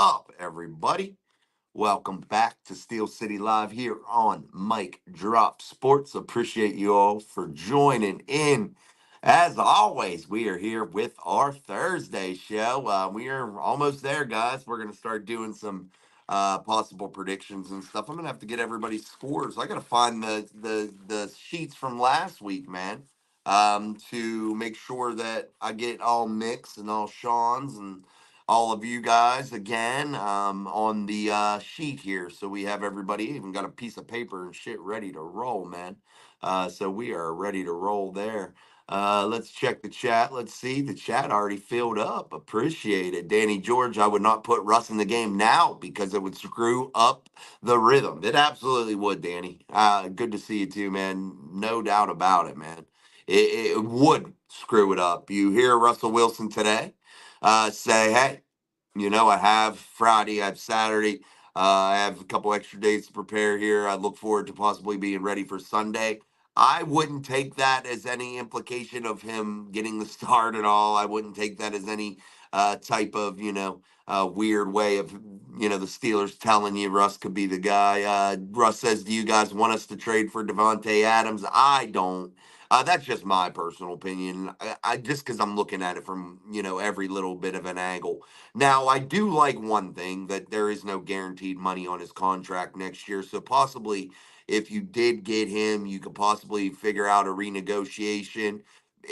up, everybody? Welcome back to Steel City Live here on Mike Drop Sports. Appreciate you all for joining in. As always, we are here with our Thursday show. We are almost there, guys. We're going to start doing some possible predictions and stuff. I'm going to have to get everybody's scores. I got to find the sheets from last week, man, to make sure that I get all Mick's and all Sean's and all of you guys again on the sheet here. So we have everybody, even got a piece of paper and shit ready to roll, man. So we are ready to roll there. Let's check the chat. Let's see. The chat already filled up. Appreciate it. Danny George, I would not put Russ in the game now because it would screw up the rhythm. It absolutely would, Danny. Good to see you too, man. No doubt about it, man. It would screw it up. You hear Russell Wilson today say, hey, I have Friday, I have Saturday, I have a couple extra days to prepare here. I look forward to possibly being ready for Sunday. I wouldn't take that as any implication of him getting the start at all. I wouldn't take that as any type of, weird way of, the Steelers telling you Russ could be the guy. Russ says, do you guys want us to trade for Devontae Adams? I don't. That's just my personal opinion. I just because I'm looking at it from every little bit of an angle. Now, I do like one thing that there is no guaranteed money on his contract next year. So possibly, if you did get him, you could possibly figure out a renegotiation.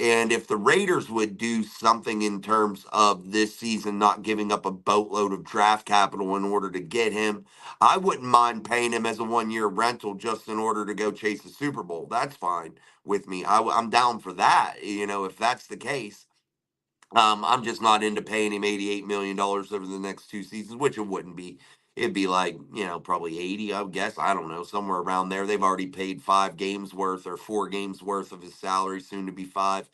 And if the Raiders would do something in terms of this season, not giving up a boatload of draft capital in order to get him, I wouldn't mind paying him as a 1 year rental just in order to go chase a Super Bowl. That's fine with me. I'm down for that, if that's the case. I'm just not into paying him $88 million over the next two seasons, which it wouldn't be. It'd be like, probably 80, I would guess. I don't know, somewhere around there. They've already paid 5 games worth or 4 games worth of his salary, soon to be five.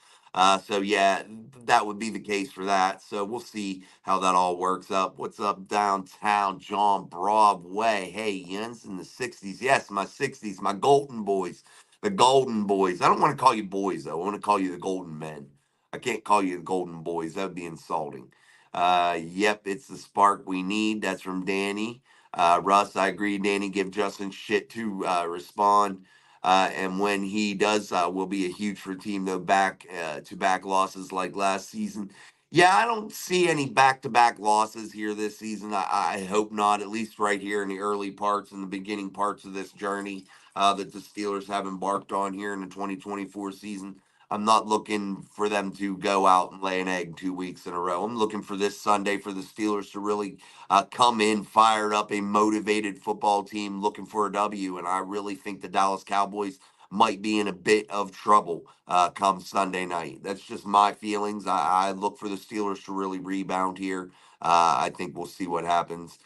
So yeah, that would be the case for that. So we'll see how that all works up. What's up downtown, John Broadway? Hey, Jens in the 60s. Yes, my 60s, my Golden Boys. The Golden Boys. I don't want to call you boys, though. I want to call you the Golden Men. I can't call you the Golden Boys. That would be insulting. Yep, it's the spark we need. That's from Danny. Russ, I agree. Danny, give Justin shit to respond. And when he does, will be a huge for team though. Back to back losses like last season. Yeah, I don't see any back to back losses here this season. I hope not, at least right here in the early parts and the beginning parts of this journey that the Steelers have embarked on here in the 2024 season. I'm not looking for them to go out and lay an egg 2 weeks in a row. I'm looking for this Sunday for the Steelers to really come in fired up, a motivated football team looking for a W. And I really think the Dallas Cowboys might be in a bit of trouble come Sunday night. That's just my feelings. I look for the Steelers to really rebound here. I think we'll see what happens.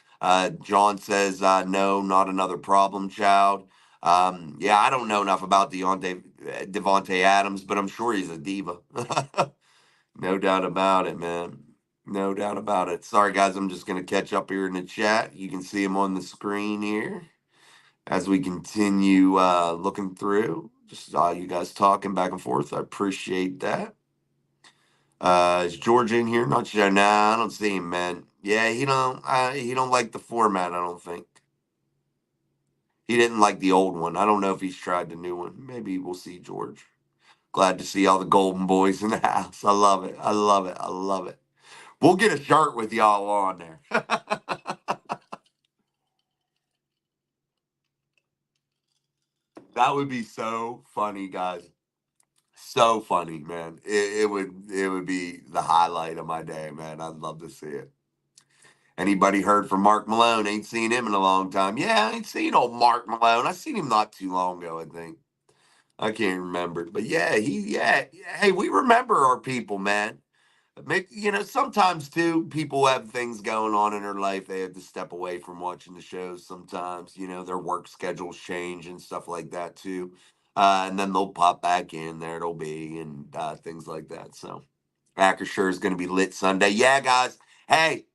John says, no, not another problem, child. Yeah, I don't know enough about Devontae Adams, but I'm sure he's a diva. No doubt about it, man. No doubt about it. Sorry, guys, I'm just going to catch up here in the chat. You can see him on the screen here as we continue looking through. Just you guys talking back and forth. I appreciate that. Is George in here? Not sure. Nah, I don't see him, man. Yeah, he don't like the format, I don't think. He didn't like the old one. I don't know if he's tried the new one. Maybe we'll see George. Glad to see all the Golden Boys in the house. I love it. I love it. I love it. We'll get a shirt with y'all on there. That would be so funny, guys. So funny, man. It would be the highlight of my day, man. I'd love to see it. Anybody heard from Mark Malone? Ain't seen him in a long time. Yeah, I ain't seen old Mark Malone. I seen him not too long ago, I think. I can't remember. But yeah, hey, we remember our people, man. Maybe, sometimes too, people have things going on in their life. They have to step away from watching the shows sometimes. Their work schedules change and stuff like that too. And then they'll pop back in. There it'll be and things like that. So, Acrisure is going to be lit Sunday. Yeah, guys. Hey,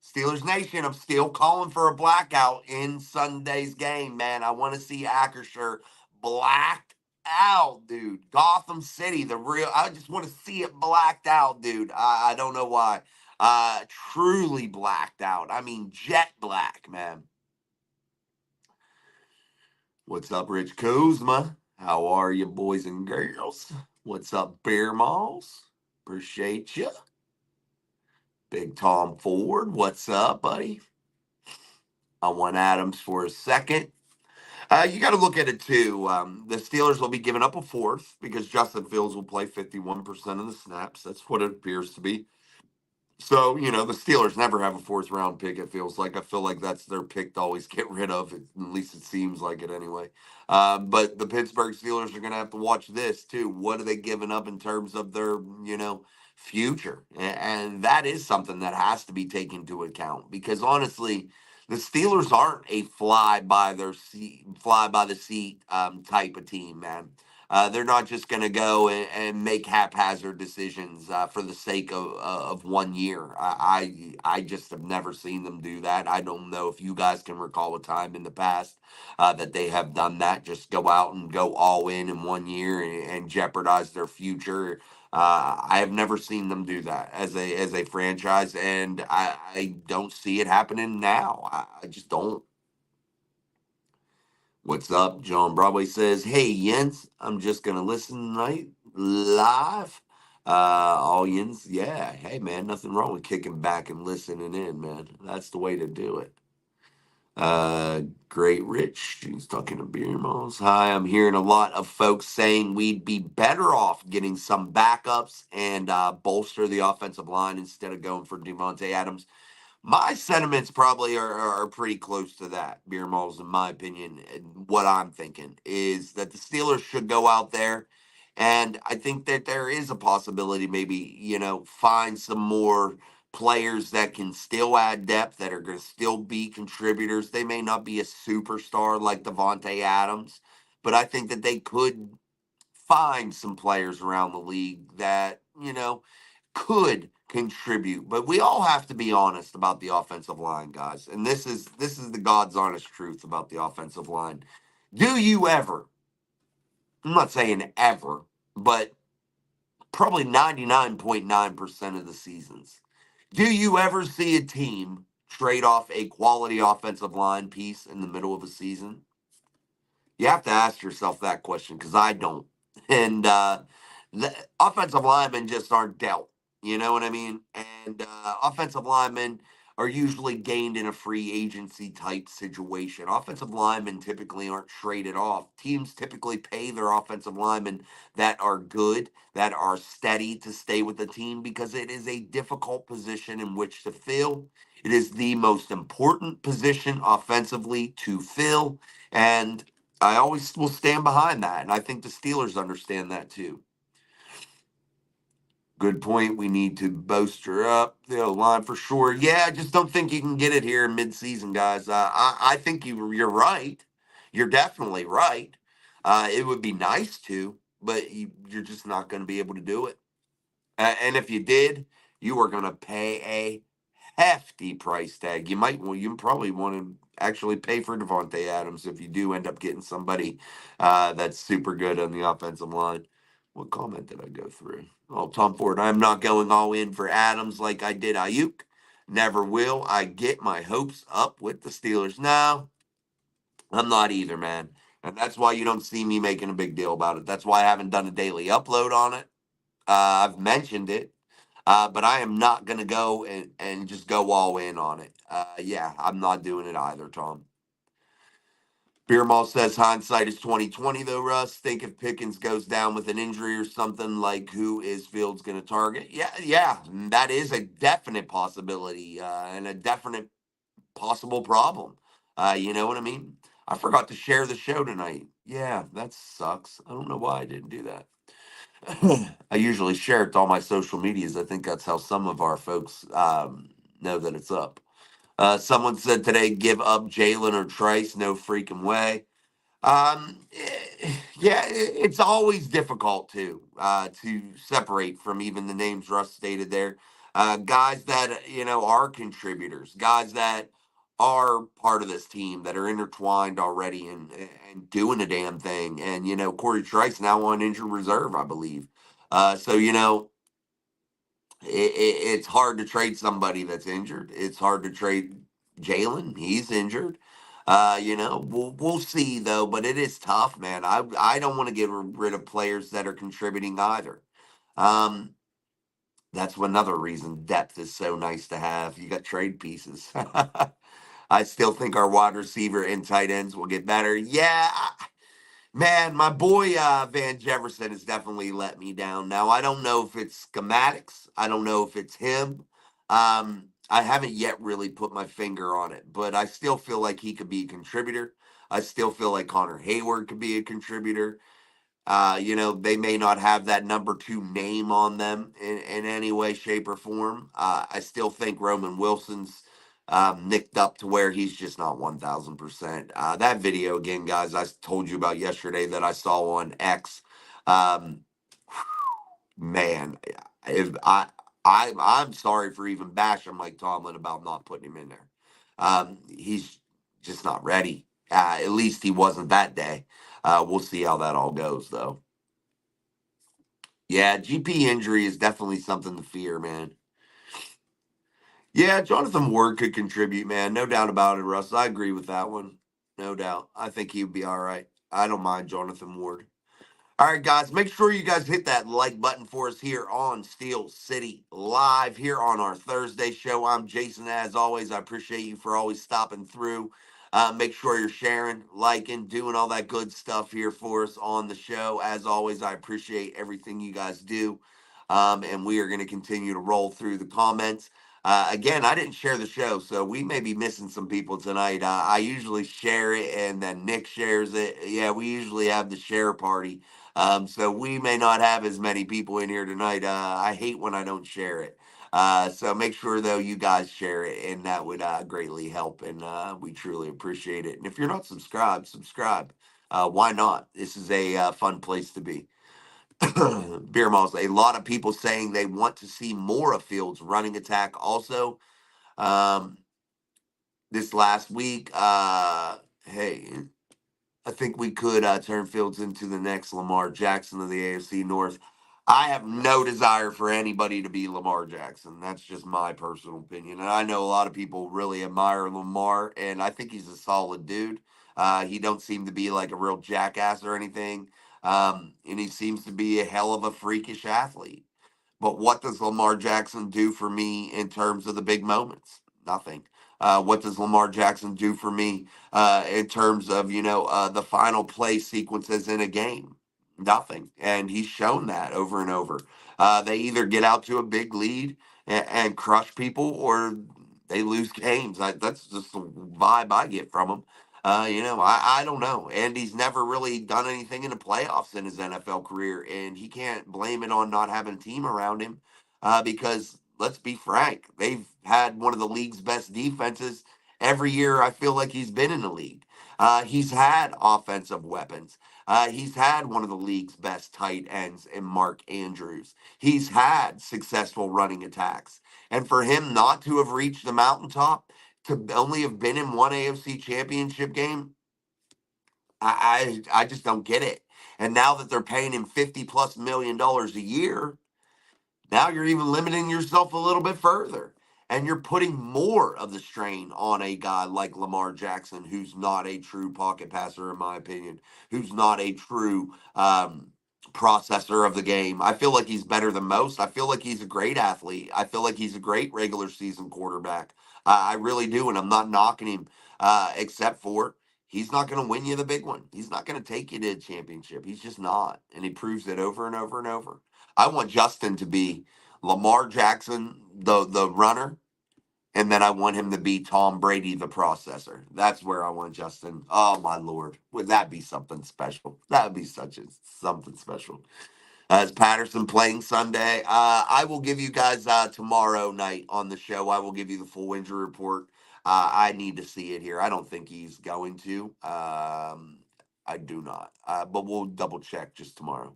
Steelers Nation, I'm still calling for a blackout in Sunday's game, man. I want to see Acrisure blacked out, dude. Gotham City, the real. I just want to see it blacked out, dude. I don't know why. Truly blacked out. I mean, jet black, man. What's up, Rich Kuzma? How are you, boys and girls? What's up, Bear Malls? Appreciate you. Big Tom Ford, what's up, buddy? I want Adams for a second. You got to look at it too. The Steelers will be giving up a fourth because Justin Fields will play 51% of the snaps. That's what it appears to be. So, the Steelers never have a fourth round pick, it feels like. I feel like that's their pick to always get rid of. At least it seems like it anyway. But the Pittsburgh Steelers are going to have to watch this too. What are they giving up in terms of their, future? And that is something that has to be taken into account because honestly, the Steelers aren't a fly by the seat type of team, man. They're not just going to go and make haphazard decisions for the sake of 1 year. I just have never seen them do that. I don't know if you guys can recall a time in the past that they have done that. Just go out and go all in 1 year and jeopardize their future. I have never seen them do that as a franchise, and I don't see it happening now. I just don't. What's up? John Broadway says, "Hey Jens, I'm just gonna listen tonight live." All Jens, yeah. Hey man, nothing wrong with kicking back and listening in, man. That's the way to do it. Great Rich, he's talking to Beer Malls. Hi, I'm hearing a lot of folks saying we'd be better off getting some backups and bolster the offensive line instead of going for Devontae Adams. My sentiments probably are pretty close to that, Beer Malls, in my opinion. And what I'm thinking is that the Steelers should go out there, and I think that there is a possibility, maybe, find some more players that can still add depth, that are going to still be contributors. They may not be a superstar like Devontae Adams, but I think that they could find some players around the league that, could contribute. But we all have to be honest about the offensive line, guys. And this is the God's honest truth about the offensive line. Do you ever, I'm not saying ever, but probably 99.9% of the seasons, do you ever see a team trade off a quality offensive line piece in the middle of a season? You have to ask yourself that question because I don't. And the offensive linemen just aren't dealt. You know what I mean? And offensive linemen are usually gained in a free agency type situation. Offensive linemen typically aren't traded off. Teams typically pay their offensive linemen that are good, that are steady to stay with the team because it is a difficult position in which to fill. It is the most important position offensively to fill. And I always will stand behind that. And I think the Steelers understand that too. Good point. We need to bolster up the line for sure. Yeah, I just don't think you can get it here in midseason, guys. I think you're right. You're definitely right. It would be nice to, but you're just not going to be able to do it. And if you did, you are going to pay a hefty price tag. You probably want to actually pay for Devontae Adams if you do end up getting somebody that's super good on the offensive line. What comment did I go through? Oh, Tom Ford. I'm not going all in for Adams like I did Ayuk. Never will. I get my hopes up with the Steelers. No, I'm not either, man. And that's why you don't see me making a big deal about it. That's why I haven't done a daily upload on it. I've mentioned it, but I am not going to go and just go all in on it. Yeah, I'm not doing it either, Tom. Beer Mall says hindsight is 2020 though, Russ. Think if Pickens goes down with an injury or something, like who is Fields going to target? Yeah, that is a definite possibility and a definite possible problem. You know what I mean? I forgot to share the show tonight. Yeah, that sucks. I don't know why I didn't do that. I usually share it to all my social medias. I think that's how some of our folks know that it's up. Someone said today, give up Jalen or Trice. No freaking way. Yeah, it's always difficult to separate from even the names Russ stated there. Guys that are contributors, guys that are part of this team that are intertwined already and doing a damn thing. And Corey Trice now on injured reserve, I believe. So It's hard to trade somebody that's injured. It's hard to trade Jalen. He's injured. We'll see though, but it is tough, man. I don't want to get rid of players that are contributing either. Um, that's another reason depth is so nice to have. You got trade pieces. I still think our wide receiver and tight ends will get better. Yeah, man, my boy Van Jefferson has definitely let me down. Now, I don't know if it's schematics. I don't know if it's him. I haven't yet really put my finger on it, but I still feel like he could be a contributor. I still feel like Connor Hayward could be a contributor. They may not have that number two name on them in any way, shape, or form. I still think Roman Wilson's nicked up to where he's just not 1,000%. That video, again, guys, I told you about yesterday that I saw on X. Um, man, if I'm sorry for even bashing Mike Tomlin about not putting him in there. He's just not ready. At least he wasn't that day. We'll see how that all goes, though. Yeah, GP injury is definitely something to fear, man. Yeah, Jonathan Ward could contribute, man. No doubt about it, Russ. I agree with that one. No doubt. I think he would be all right. I don't mind Jonathan Ward. All right, guys, make sure you guys hit that like button for us here on Steel City Live here on our Thursday show. I'm Jason. As always, I appreciate you for always stopping through. Make sure you're sharing, liking, doing all that good stuff here for us on the show. As always, I appreciate everything you guys do. And we are going to continue to roll through the comments. Again, I didn't share the show, so we may be missing some people tonight. I usually share it and then Nick shares it. Yeah, we usually have the share party. So we may not have as many people in here tonight. I hate when I don't share it. So make sure though you guys share it, and that would greatly help, and we truly appreciate it. And if you're not subscribed, subscribe. Why not? This is a fun place to be. Beer Malls. A lot of people saying they want to see more of Fields' running attack. Also, um, this last week, hey, I think we could turn Fields into the next Lamar Jackson of the AFC North. I have no desire for anybody to be Lamar Jackson. That's just my personal opinion. And I know a lot of people really admire Lamar, and I think he's a solid dude. He don't seem to be like a real jackass or anything. And he seems to be a hell of a freakish athlete. But what does Lamar Jackson do for me in terms of the big moments? Nothing. What does Lamar Jackson do for me in terms of the final play sequences in a game? Nothing. And he's shown that over and over. They either get out to a big lead and crush people, or they lose games. That's just the vibe I get from him. I don't know. And he's never really done anything in the playoffs in his NFL career, and he can't blame it on not having a team around him because let's be frank, they've had one of the league's best defenses every year. I feel like he's been in the league. He's had offensive weapons. He's had one of the league's best tight ends in Mark Andrews. He's had successful running attacks. And for him not to have reached the mountaintop, to only have been in one AFC championship game, I just don't get it. And now that they're paying him $50+ million a year, now you're even limiting yourself a little bit further. And you're putting more of the strain on a guy like Lamar Jackson, who's not a true pocket passer, in my opinion, who's not a true processor of the game. I feel like he's better than most. I feel like he's a great athlete. I feel like he's a great regular season quarterback. I really do. And I'm not knocking him, except for he's not going to win you the big one. He's not going to take you to the championship. He's just not. And he proves it over and over and over. I want Justin to be Lamar Jackson, the runner, and then I want him to be Tom Brady, the processor. That's where I want Justin. Oh my lord, would that be something special? That would be something special. Is Patterson playing Sunday? I will give you guys tomorrow night on the show. I will give you the full injury report. I need to see it here. I don't think he's going to. I do not. But we'll double check just tomorrow.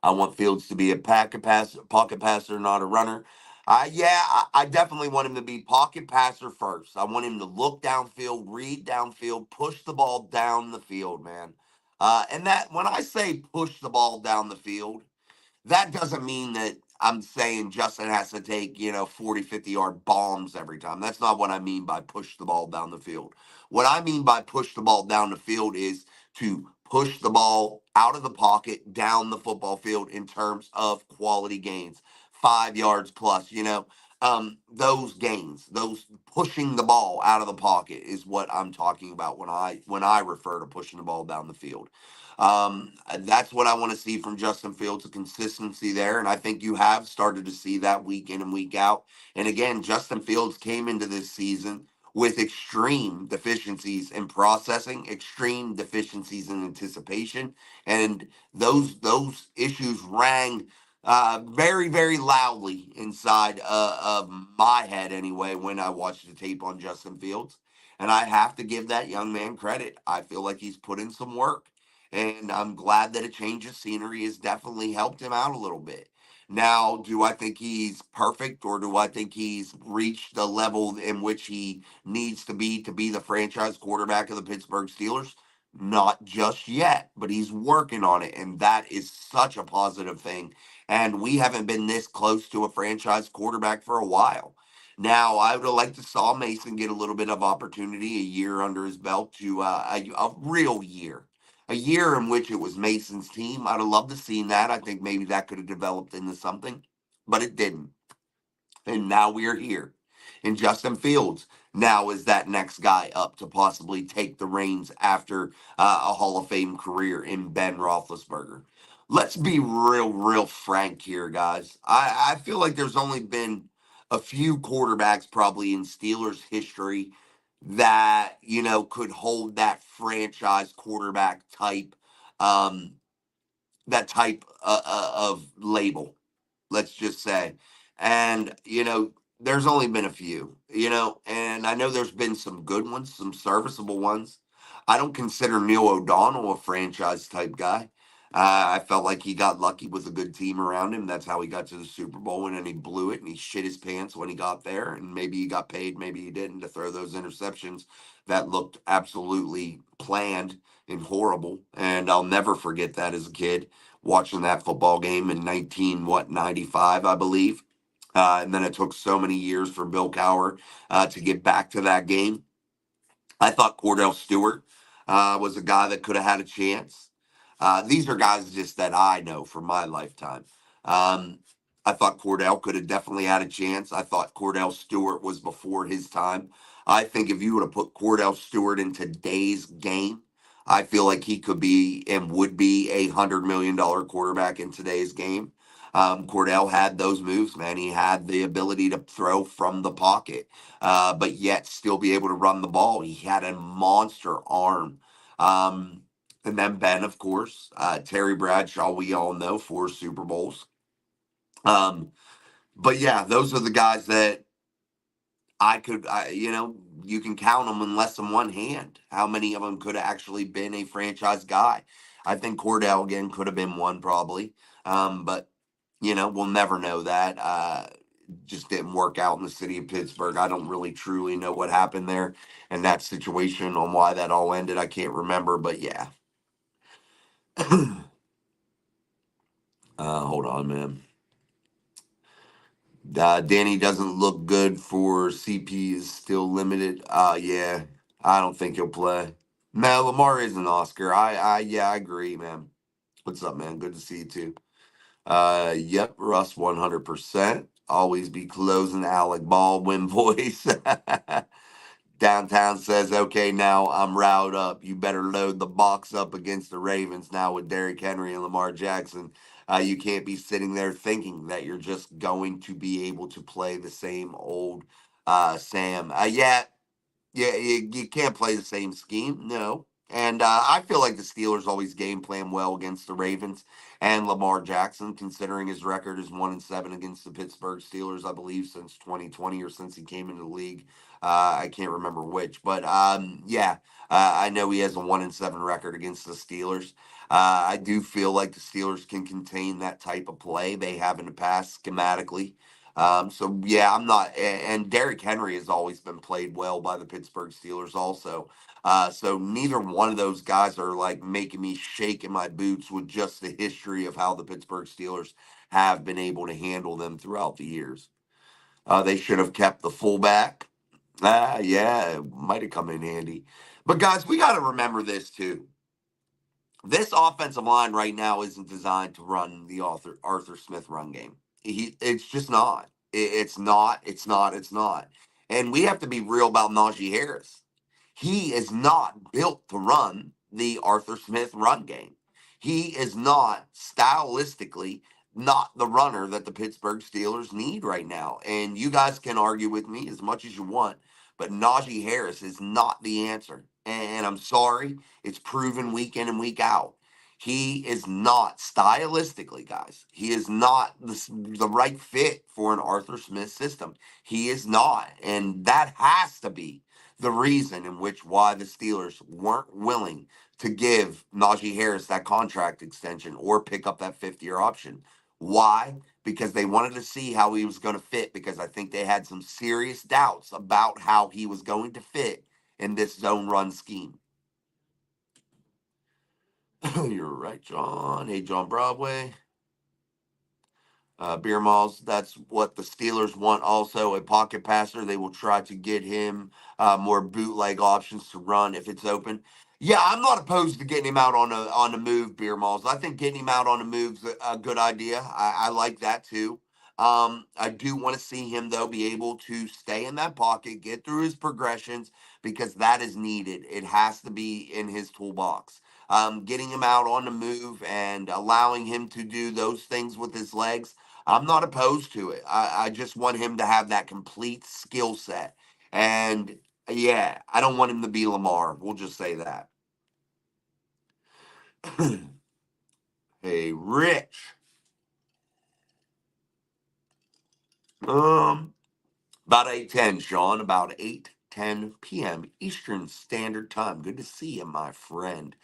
I want Fields to be a pocket passer, not a runner. I definitely want him to be pocket passer first. I want him to look downfield, read downfield, push the ball down the field, man. And that when I say push the ball down the field, That doesn't mean that I'm saying Justin has to take, 40, 50-yard bombs every time. That's not what I mean by push the ball down the field. What I mean by push the ball down the field is to push the ball out of the pocket down the football field in terms of quality gains, 5 yards plus, those gains, those pushing the ball out of the pocket is what I'm talking about when I refer to pushing the ball down the field. That's what I want to see from Justin Fields, a consistency there. And I think you have started to see that week in and week out. And again, Justin Fields came into this season with extreme deficiencies in processing, extreme deficiencies in anticipation. And those issues rang very, very loudly inside of my head anyway when I watched the tape on Justin Fields. And I have to give that young man credit. I feel like he's put in some work. And I'm glad that a change of scenery has definitely helped him out a little bit. Now, do I think he's perfect or do I think he's reached the level in which he needs to be the franchise quarterback of the Pittsburgh Steelers? Not just yet, but he's working on it. And that is such a positive thing. And we haven't been this close to a franchise quarterback for a while. Now, I would have liked to saw Mason get a little bit of opportunity, a year under his belt to a real year, a year in which it was Mason's team. I'd have loved to seen that. I think maybe that could have developed into something, but it didn't. And now we're here. And Justin Fields now is that next guy up to possibly take the reins after a Hall of Fame career in Ben Roethlisberger. Let's be real, real frank here, guys. I feel like there's only been a few quarterbacks probably in Steelers history that, could hold that franchise quarterback type, um, that type of label, let's just say. And, there's only been a few, and I know there's been some good ones, some serviceable ones. I don't consider Neil O'Donnell a franchise type guy. I felt like he got lucky with a good team around him. That's how he got to the Super Bowl, and then he blew it and he shit his pants when he got there. And maybe he got paid, maybe he didn't, to throw those interceptions that looked absolutely planned and horrible. And I'll never forget that as a kid watching that football game in 95, I believe. And then it took so many years for Bill Cowher to get back to that game. I thought Cordell Stewart was a guy that could have had a chance. These are guys just that I know from my lifetime. Um, I thought Cordell could have definitely had a chance. I thought Cordell Stewart was before his time. I think if you would have put Cordell Stewart in today's game, I feel like he could be and would be $100 million quarterback in today's game. Cordell had those moves, man. He had the ability to throw from the pocket, but yet still be able to run the ball. He had a monster arm. Um, and then Ben, of course, Terry Bradshaw, we all know, 4 Super Bowls. Um, but yeah, those are the guys that you can count them in less than one hand. How many of them could have actually been a franchise guy? I think Cordell again could have been one probably. But we'll never know that. Just didn't work out in the city of Pittsburgh. I don't really truly know what happened there and that situation on why that all ended. I can't remember, but yeah. Hold on, man. Danny doesn't look good for CP is still limited. Yeah, I don't think he'll play. No, Lamar is an Oscar. Yeah, I agree, man. What's up, man? Good to see you too. Yep, Russ, 100%. Always be closing Alec Baldwin voice. Downtown says, okay, now I'm riled up. You better load the box up against the Ravens now with Derrick Henry and Lamar Jackson. You can't be sitting there thinking that you're just going to be able to play the same old Sam. Yeah, you can't play the same scheme, no. And I feel like the Steelers always game plan well against the Ravens and Lamar Jackson, considering his record is 1-7 against the Pittsburgh Steelers, I believe, since 2020 or since he came into the league. I can't remember which, but yeah, I know he has a 1-7 record against the Steelers. I do feel like the Steelers can contain that type of play they have in the past schematically. So yeah, I'm not. And Derrick Henry has always been played well by the Pittsburgh Steelers, also. So neither one of those guys are like making me shake in my boots with just the history of how the Pittsburgh Steelers have been able to handle them throughout the years. They should have kept the fullback. Yeah, it might have come in handy. But guys, we got to remember this too. This offensive line right now isn't designed to run the Arthur Smith run game. It's just not. It's not. It's not. It's not. And we have to be real about Najee Harris. He is not built to run the Arthur Smith run game. He is not stylistically not the runner that the Pittsburgh Steelers need right now. And you guys can argue with me as much as you want, but Najee Harris is not the answer. And I'm sorry, it's proven week in and week out. He is not stylistically, guys. He is not the right fit for an Arthur Smith system. He is not. And that has to be the reason in which why the Steelers weren't willing to give Najee Harris that contract extension or pick up that fifth-year option. Why? Because they wanted to see how he was going to fit, because I think they had some serious doubts about how he was going to fit in this zone run scheme. You're right, John. Hey, John Broadway. Beer Malls, that's what the Steelers want also, a pocket passer. They will try to get him more bootleg options to run if it's open. Yeah, I'm not opposed to getting him out on the move, Beer Malls. I think getting him out on the move's a good idea. I like that too. I do want to see him, though, be able to stay in that pocket, get through his progressions, because that is needed. It has to be in his toolbox. Getting him out on the move and allowing him to do those things with his legs, I'm not opposed to it. I just want him to have that complete skill set. And yeah, I don't want him to be Lamar. We'll just say that. Hey, Rich. Um, about 8:10, Sean. About 8:10 p.m. Eastern Standard Time. Good to see you, my friend.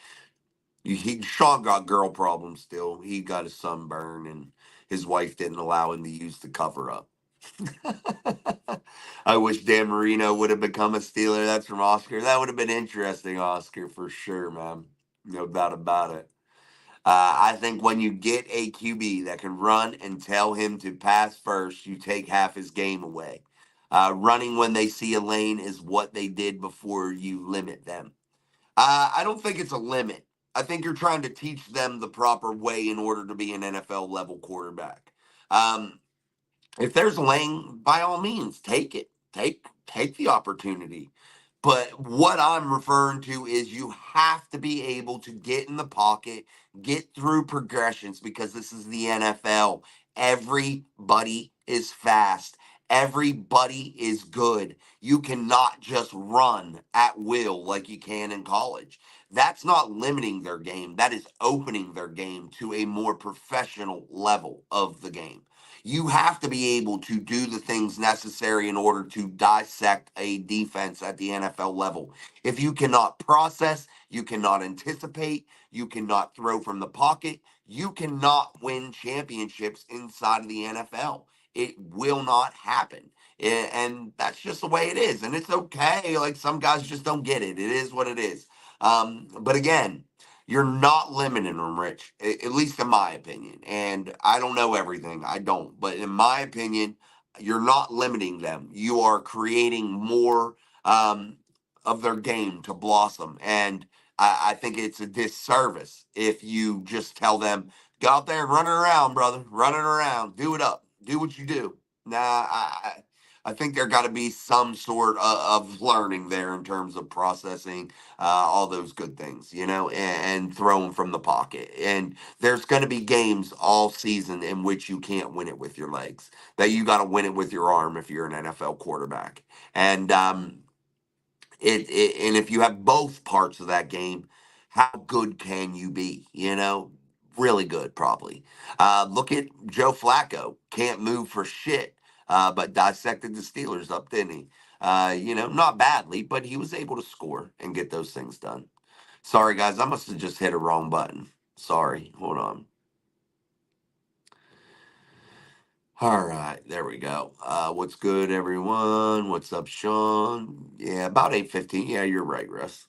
Sean got girl problems still. He got a sunburn, and his wife didn't allow him to use the cover up. I wish Dan Marino would have become a Steeler. That's from Oscar. That would have been interesting, Oscar, for sure, man. No doubt about it. I think when you get a QB that can run and tell him to pass first, you take half his game away. Running when they see a lane is what they did before you limit them. I don't think it's a limit. I think you're trying to teach them the proper way in order to be an NFL level quarterback. Um, if there's a lane, by all means, take it. Take the opportunity. But what I'm referring to is you have to be able to get in the pocket, get through progressions, because this is the NFL. Everybody is fast. Everybody is good. You cannot just run at will like you can in college. That's not limiting their game. That is opening their game to a more professional level of the game. You have to be able to do the things necessary in order to dissect a defense at the NFL level. If you cannot process, you cannot anticipate, you cannot throw from the pocket, you cannot win championships inside of the NFL. It will not happen. And that's just the way it is. And it's okay. Like, some guys just don't get it. It is what it is. But again, you're not limiting them, Rich, at least in my opinion. And I don't know everything. I don't. But in my opinion, you're not limiting them. You are creating more of their game to blossom. And I think it's a disservice if you just tell them, go out there and run it around, brother. Run it around. Do it up. Do what you do. Nah, I think there got to be some sort of learning there in terms of processing all those good things, and throwing from the pocket. And there's going to be games all season in which you can't win it with your legs, that you got to win it with your arm if you're an NFL quarterback. And and if you have both parts of that game, how good can you be? Really good, probably. Look at Joe Flacco. Can't move for shit, but dissected the Steelers up, didn't he? Not badly, but he was able to score and get those things done. Sorry, guys, I must have just hit a wrong button. Sorry, hold on. All right, there we go. What's good, everyone? What's up, Sean? Yeah, about 8:15. Yeah, you're right, Russ.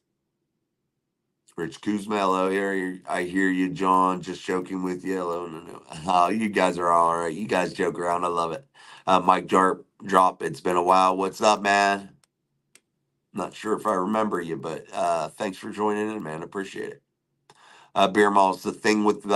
Rich Kuzma, here. I hear you, John. Just joking with you. Hello, no, no. You guys are all right. You guys joke around. I love it. Mike Drop. It's been a while. What's up, man? Not sure if I remember you, but thanks for joining in, man. Appreciate it. Beer Malls. The thing with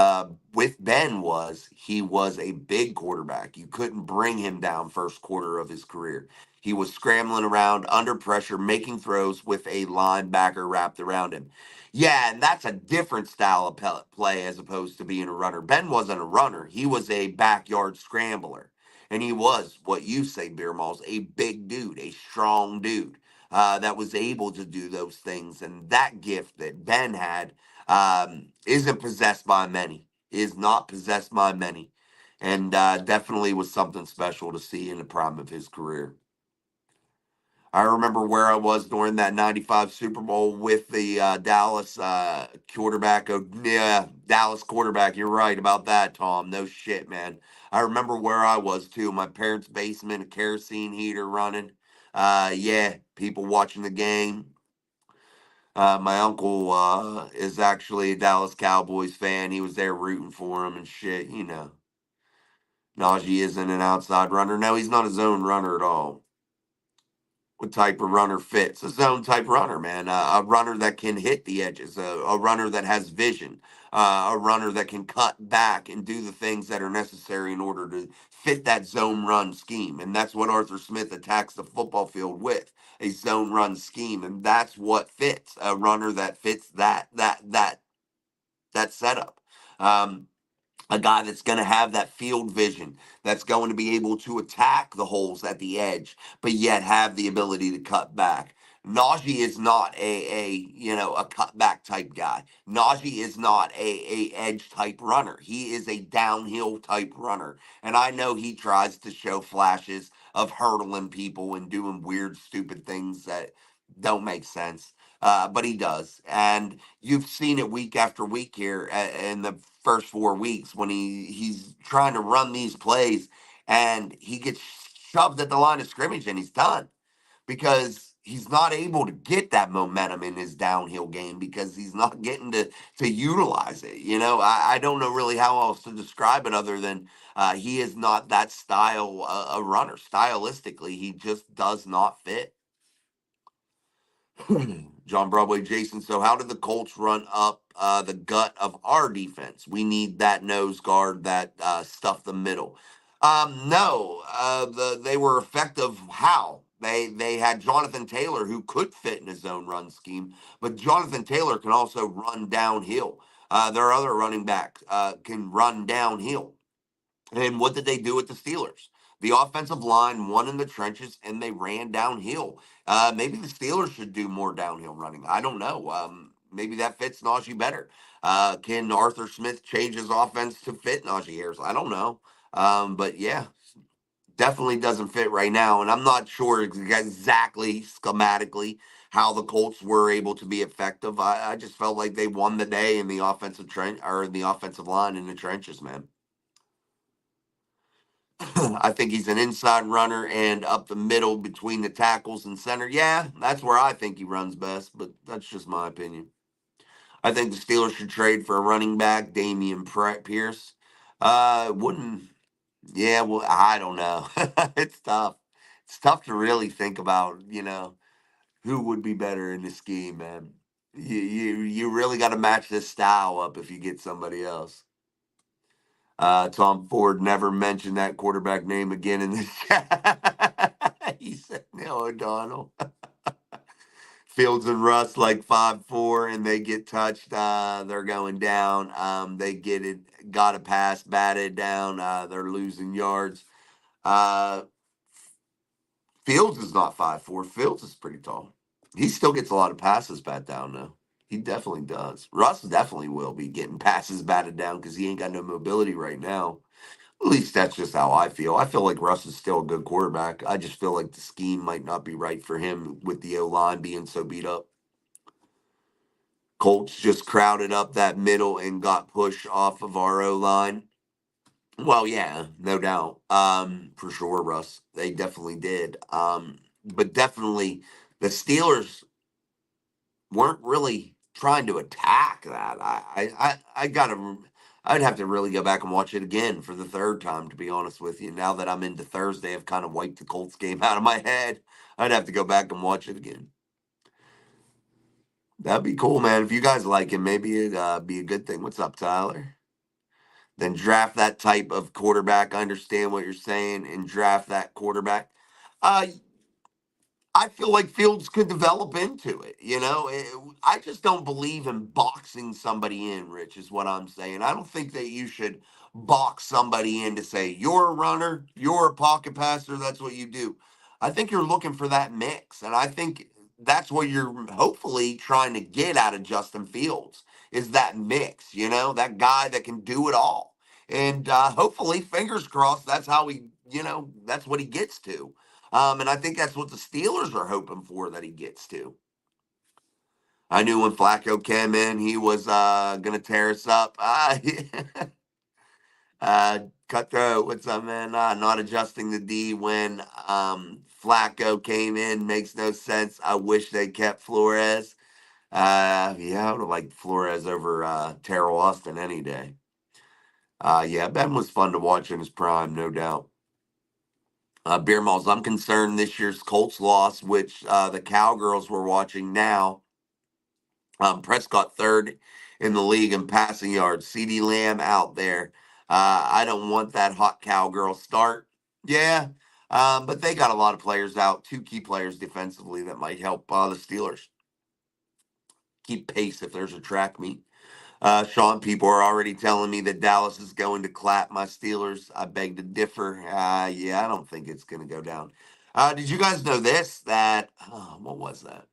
Ben was he was a big quarterback. You couldn't bring him down first quarter of his career. He was scrambling around under pressure, making throws with a linebacker wrapped around him. Yeah, and that's a different style of play as opposed to being a runner. Ben wasn't a runner; he was a backyard scrambler, and he was what you say, Beer Malls, a big dude, a strong dude that was able to do those things. And that gift that Ben had isn't possessed by many, is not possessed by many, and definitely was something special to see in the prime of his career. I remember where I was during that 95 Super Bowl with the Dallas quarterback. Yeah, Dallas quarterback. You're right about that, Tom. No shit, man. I remember where I was too. My parents' basement, a kerosene heater running. Yeah, people watching the game. My uncle is actually a Dallas Cowboys fan. He was there rooting for him and shit. Najee isn't an outside runner. No, he's not a zone runner at all. What type of runner fits? A zone type runner, man. A runner that can hit the edges, a runner that has vision, a runner that can cut back and do the things that are necessary in order to fit that zone run scheme. And that's what Arthur Smith attacks the football field with, a zone run scheme. And that's what fits a runner that fits that setup. Um, a guy that's going to have that field vision, that's going to be able to attack the holes at the edge, but yet have the ability to cut back. Najee is not a cutback type guy. Najee is not a edge type runner. He is a downhill type runner, and I know he tries to show flashes of hurdling people and doing weird, stupid things that don't make sense. But he does, and you've seen it week after week here in the first 4 weeks when he's trying to run these plays and he gets shoved at the line of scrimmage and he's done because he's not able to get that momentum in his downhill game because he's not getting to utilize it. I don't know really how else to describe it other than he is not that style a runner. Stylistically, he just does not fit. John Broadway, Jason. So, how did the Colts run up the gut of our defense? We need that nose guard that stuffed the middle. No, they were effective. How they had Jonathan Taylor who could fit in his own run scheme, but Jonathan Taylor can also run downhill. Their other running back can run downhill. And what did they do with the Steelers? The offensive line won in the trenches and they ran downhill. Maybe the Steelers should do more downhill running. I don't know. Maybe that fits Najee better. Can Arthur Smith change his offense to fit Najee Harris? I don't know. But yeah, definitely doesn't fit right now. And I'm not sure exactly schematically how the Colts were able to be effective. I just felt like they won the day in the offensive trench or in the offensive line in the trenches, man. I think he's an inside runner and up the middle between the tackles and center. Yeah, that's where I think he runs best, but that's just my opinion. I think the Steelers should trade for a running back, Damian Pierce. Wouldn't, yeah, well, I don't know. It's tough. It's tough to really think about, who would be better in the scheme, man. You really got to match this style up if you get somebody else. Tom Ford never mentioned that quarterback name again in the chat. He said, no, O'Donnell. Fields and Russ like 5'4", and they get touched. They're going down. They got a pass batted down. They're losing yards. Uh, Fields is not 5'4". Fields is pretty tall. He still gets a lot of passes bat down, though. He definitely does. Russ definitely will be getting passes batted down because he ain't got no mobility right now. At least that's just how I feel. I feel like Russ is still a good quarterback. I just feel like the scheme might not be right for him with the O line being so beat up. Colts just crowded up that middle and got pushed off of our O line. Well, yeah, no doubt. For sure, Russ. They definitely did. But definitely the Steelers weren't really trying to attack that. I gotta. I'd have to really go back and watch it again for the third time, to be honest with you. Now that I'm into Thursday, I've kind of wiped the Colts game out of my head. I'd have to go back and watch it again. That'd be cool, man. If you guys like it, maybe it'd be a good thing. What's up, Tyler? Then draft that type of quarterback. I understand what you're saying, and draft that quarterback. Uh, I feel like Fields could develop into it. I just don't believe in boxing somebody in, Rich, is what I'm saying. I don't think that you should box somebody in to say, you're a runner, you're a pocket passer, that's what you do. I think you're looking for that mix. And I think that's what you're hopefully trying to get out of Justin Fields is that mix, that guy that can do it all. And hopefully, fingers crossed, that's how that's what he gets to. And I think that's what the Steelers are hoping for that he gets to. I knew when Flacco came in, he was going to tear us up. Cutthroat, what's up, man? Not adjusting the D when Flacco came in makes no sense. I wish they kept Flores. Yeah, I would have liked Flores over Terrell Austin any day. Yeah, Ben was fun to watch in his prime, no doubt. Beer Malls, I'm concerned this year's Colts loss, which the Cowgirls were watching now. Prescott third in the league in passing yards. CD Lamb out there. I don't want that hot Cowgirl start. Yeah, but they got a lot of players out, two key players defensively that might help the Steelers keep pace if there's a track meet. Sean, people are already telling me that Dallas is going to clap my Steelers. I beg to differ. Yeah, I don't think it's going to go down. Did you guys know this? That, what was that?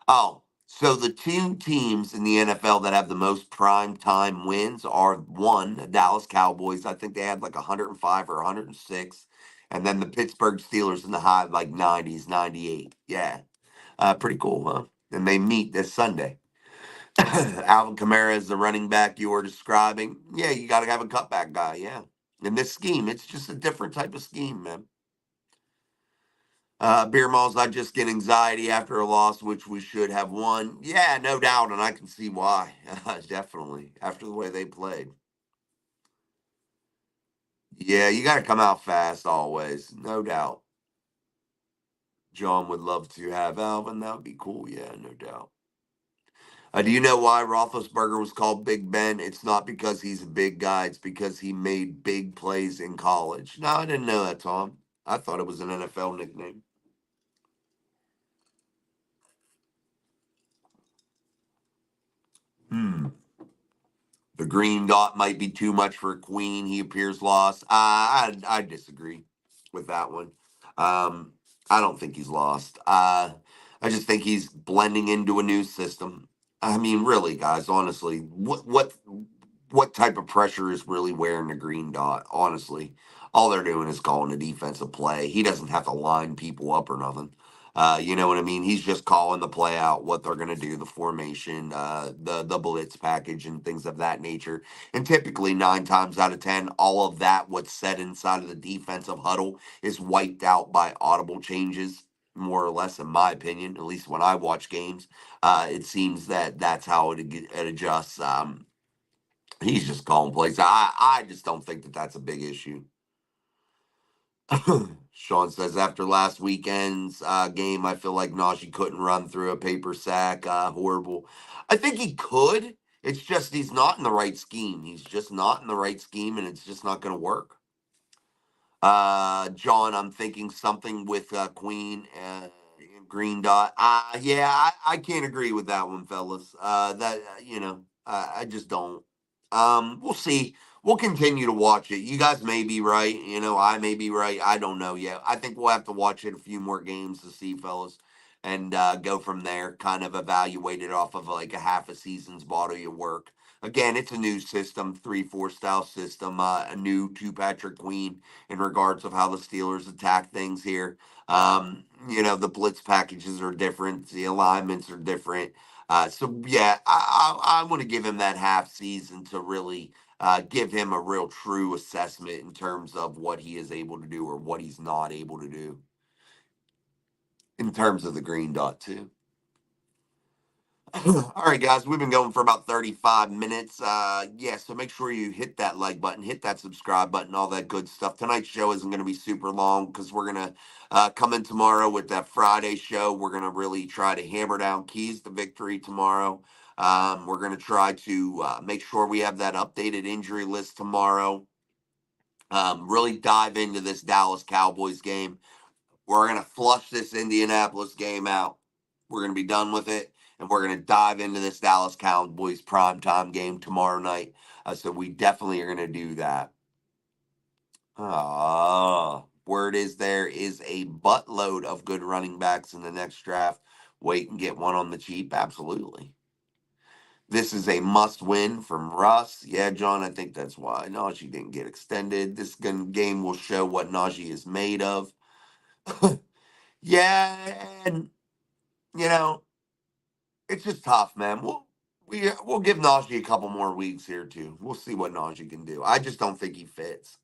Oh, so the two teams in the NFL that have the most prime time wins are one, the Dallas Cowboys. I think they had like 105 or 106. And then the Pittsburgh Steelers in the high like 90s, 98. Yeah. Pretty cool, huh? And they meet this Sunday. Alvin Kamara is the running back you were describing. Yeah, you got to have a cutback guy. Yeah. In this scheme, it's just a different type of scheme, man. Beer Malls, I just get anxiety after a loss, which we should have won. Yeah, no doubt, and I can see why. Definitely, after the way they played. Yeah, you got to come out fast always, no doubt. John would love to have Alvin. That would be cool. Yeah, no doubt. Do you know why Roethlisberger was called Big Ben? It's not because he's a big guy. It's because he made big plays in college. No, I didn't know that, Tom. I thought it was an NFL nickname. Hmm. The green dot might be too much for a queen. He appears lost. I disagree with that one. Um, I don't think he's lost. I just think he's blending into a new system. I mean, really, guys, honestly, what type of pressure is really wearing the green dot? Honestly, all they're doing is calling a defensive play. He doesn't have to line people up or nothing. You know what I mean? He's just calling the play out, what they're going to do, the formation, the blitz package, and things of that nature. And typically, 9 times out of 10, all of that what's said inside of the defensive huddle is wiped out by audible changes, more or less, in my opinion. At least when I watch games, it seems that that's how it adjusts. He's just calling plays. I just don't think that that's a big issue. Sean says after last weekend's game, I feel like Najee couldn't run through a paper sack. Horrible. I think he could. It's just he's not in the right scheme. He's just not in the right scheme, and it's just not going to work. John, I'm thinking something with Queen Green Dot. Yeah, I can't agree with that one, fellas. I just don't. We'll see. We'll continue to watch it. You guys may be right. I may be right. I don't know yet. I think we'll have to watch it a few more games to see, fellas, and go from there. Kind of evaluate it off of like a half a season's body of work. Again, it's a new system, 3-4 style system, a new to Patrick Queen in regards of how the Steelers attack things here. The blitz packages are different, the alignments are different. So yeah, I want to give him that half season to really give him a real true assessment in terms of what he is able to do or what he's not able to do in terms of the green dot too. All right, guys, we've been going for about 35 minutes. Yeah, so make sure you hit that like button, hit that subscribe button, all that good stuff. Tonight's show isn't going to be super long because we're going to come in tomorrow with that Friday show. We're going to really try to hammer down keys to victory tomorrow. We're going to try to make sure we have that updated injury list tomorrow. Really dive into this Dallas Cowboys game. We're going to flush this Indianapolis game out. We're going to be done with it. And we're going to dive into this Dallas Cowboys primetime game tomorrow night. So we definitely are going to do that. Word is there is a buttload of good running backs in the next draft. Wait and get one on the cheap. Absolutely. This is a must win from Russ. Yeah, John, I think that's why Najee didn't get extended. This game will show what Najee is made of. Yeah, and you know, it's just tough, man. We'll give Najee a couple more weeks here too. We'll see what Najee can do. I just don't think he fits.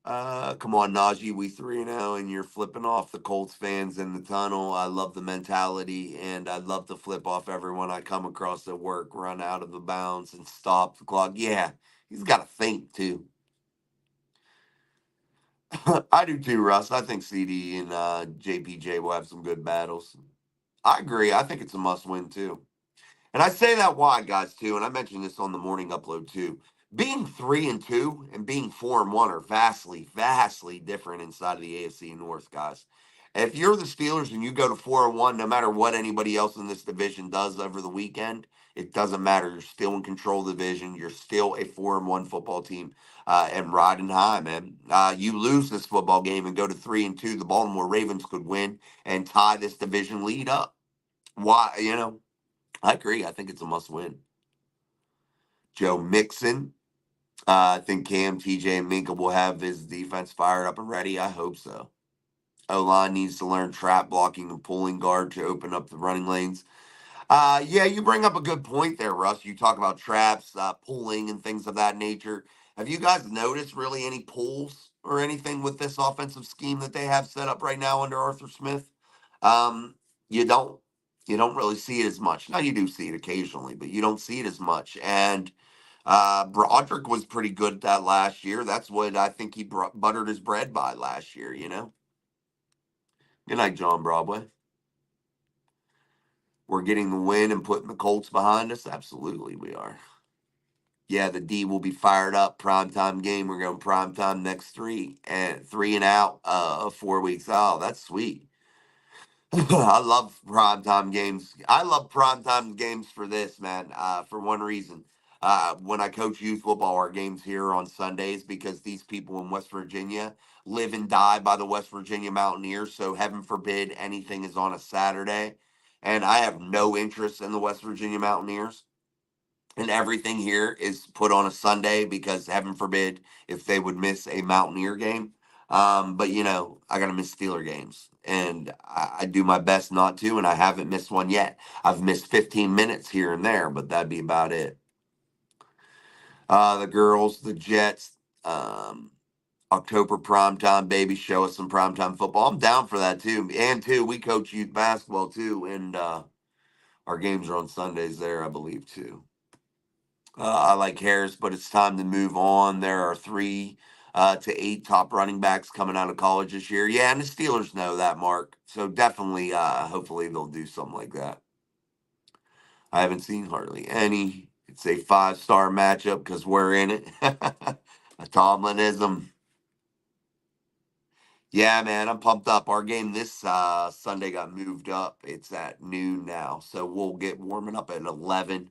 Come on, Najee. We 3-0, and you're flipping off the Colts fans in the tunnel. I love the mentality, and I'd love to flip off everyone I come across at work, run out of the bounds, and stop the clock. Yeah, he's got to think too. I do too, Russ. I think CD and JPJ will have some good battles. I agree. I think it's a must win too. And I say that why, guys, too, and I mentioned this on the morning upload too. Being 3-2 and being 4-1 are vastly, vastly different inside of the AFC North, guys. If you're the Steelers and you go to 4-1, no matter what anybody else in this division does over the weekend, it doesn't matter. You're still in control of the division. You're still a 4-1 football team and riding high, man. You lose this football game and go to 3-2, the Baltimore Ravens could win and tie this division lead up. Why, I agree. I think it's a must win. Joe Mixon. I think Cam, TJ, and Minka will have his defense fired up and ready. I hope so. O line needs to learn trap blocking and pulling guard to open up the running lanes. Yeah, you bring up a good point there, Russ. You talk about traps, pulling, and things of that nature. Have you guys noticed really any pulls or anything with this offensive scheme that they have set up right now under Arthur Smith? Um, you don't. You don't really see it as much. Now you do see it occasionally, but you don't see it as much. And Broderick was pretty good at that last year. That's what I think he buttered his bread by last year. Good night, John Broadway. We're getting the win and putting the Colts behind us. Absolutely, we are. Yeah, the D will be fired up. Primetime game. We're going primetime next 3 and out 4 weeks. Oh, that's sweet. I love primetime games. I love primetime games for this, man. For one reason. When I coach youth football, our games here on Sundays because these people in West Virginia live and die by the West Virginia Mountaineers. So heaven forbid anything is on a Saturday. And I have no interest in the West Virginia Mountaineers. And everything here is put on a Sunday because heaven forbid if they would miss a Mountaineer game. But I got to miss Steeler games, and I do my best not to, and I haven't missed one yet. I've missed 15 minutes here and there, but that'd be about it. The girls, the Jets, October primetime, baby, show us some primetime football. I'm down for that too. And too, we coach youth basketball too, and our games are on Sundays there, I believe too. I like Harris, but it's time to move on. There are 3 to 8 top running backs coming out of college this year. Yeah, and the Steelers know that, Mark. So definitely, hopefully, they'll do something like that. I haven't seen hardly any. It's a 5-star matchup because we're in it. A Tomlinism. Yeah, man, I'm pumped up. Our game this Sunday got moved up. It's at noon now, so we'll get warming up at 11.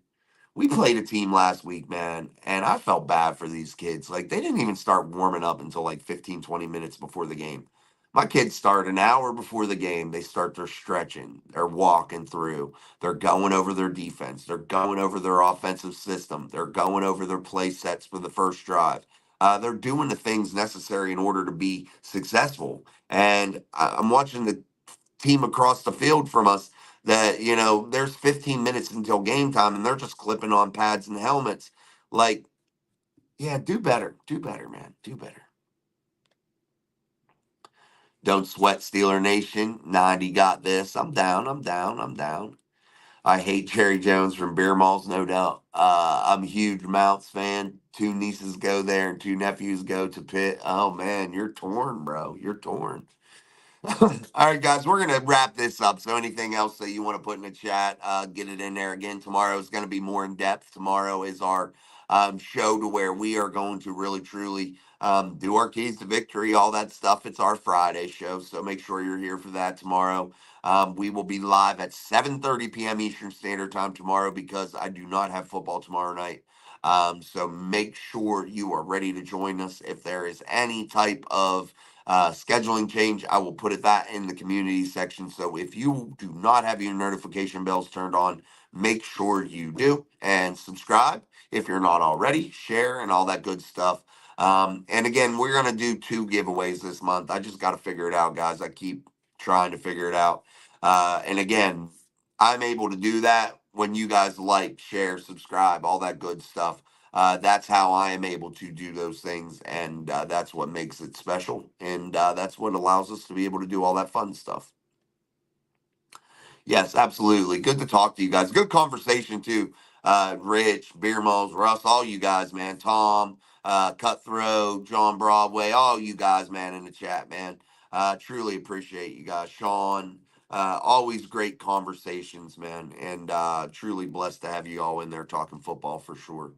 We played a team last week, man, and I felt bad for these kids. Like, they didn't even start warming up until like 15, 20 minutes before the game. My kids start an hour before the game. They start their stretching. They're walking through. They're going over their defense. They're going over their offensive system. They're going over their play sets for the first drive. They're doing the things necessary in order to be successful. And I'm watching the team across the field from us. that, there's 15 minutes until game time and they're just clipping on pads and helmets. Like, yeah, do better. Do better, man. Do better. Don't sweat, Steeler Nation. 90 got this. I'm down. I'm down. I'm down. I hate Jerry Jones from Beer Malls, no doubt. I'm a huge Mounts fan. Two nieces go there and two nephews go to Pitt. Oh, man, you're torn, bro. You're torn. All right, guys, we're going to wrap this up. So, anything else that you want to put in the chat, get it in there again. Tomorrow is going to be more in depth. Tomorrow is our show to where we are going to really, truly do our keys to victory, all that stuff. It's our Friday show. So, make sure you're here for that tomorrow. We will be live at 7:30 p.m. Eastern Standard Time tomorrow because I do not have football tomorrow night. So, make sure you are ready to join us. If there is any type of scheduling change, I will put that in the community section. So if you do not have your notification bells turned on, make sure you do and subscribe if you're not already, share and all that good stuff. And again, we're going to do 2 giveaways this month. I just got to figure it out, guys. I keep trying to figure it out. And again, I'm able to do that when you guys like, share, subscribe, all that good stuff. That's how I am able to do those things, and that's what makes it special, and that's what allows us to be able to do all that fun stuff. Yes, absolutely. Good to talk to you guys. Good conversation too. Rich, Beer Malls, Russ, all you guys, man. Tom, Cutthroat, John Broadway, all you guys, man, in the chat, man. Truly appreciate you guys. Sean, always great conversations, man, and truly blessed to have you all in there talking football for sure.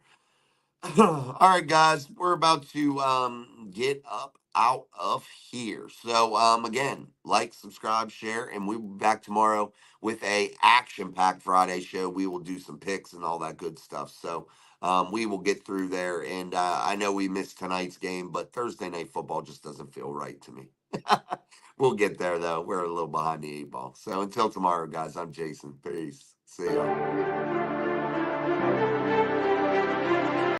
All right, guys, we're about to get up out of here. So again, like, subscribe, share, and we'll be back tomorrow with a action-packed Friday show. We will do some picks and all that good stuff. So we will get through there. And I know we missed tonight's game, but Thursday night football just doesn't feel right to me. We'll get there though. We're a little behind the 8 ball. So until tomorrow, guys, I'm Jason. Peace. See ya.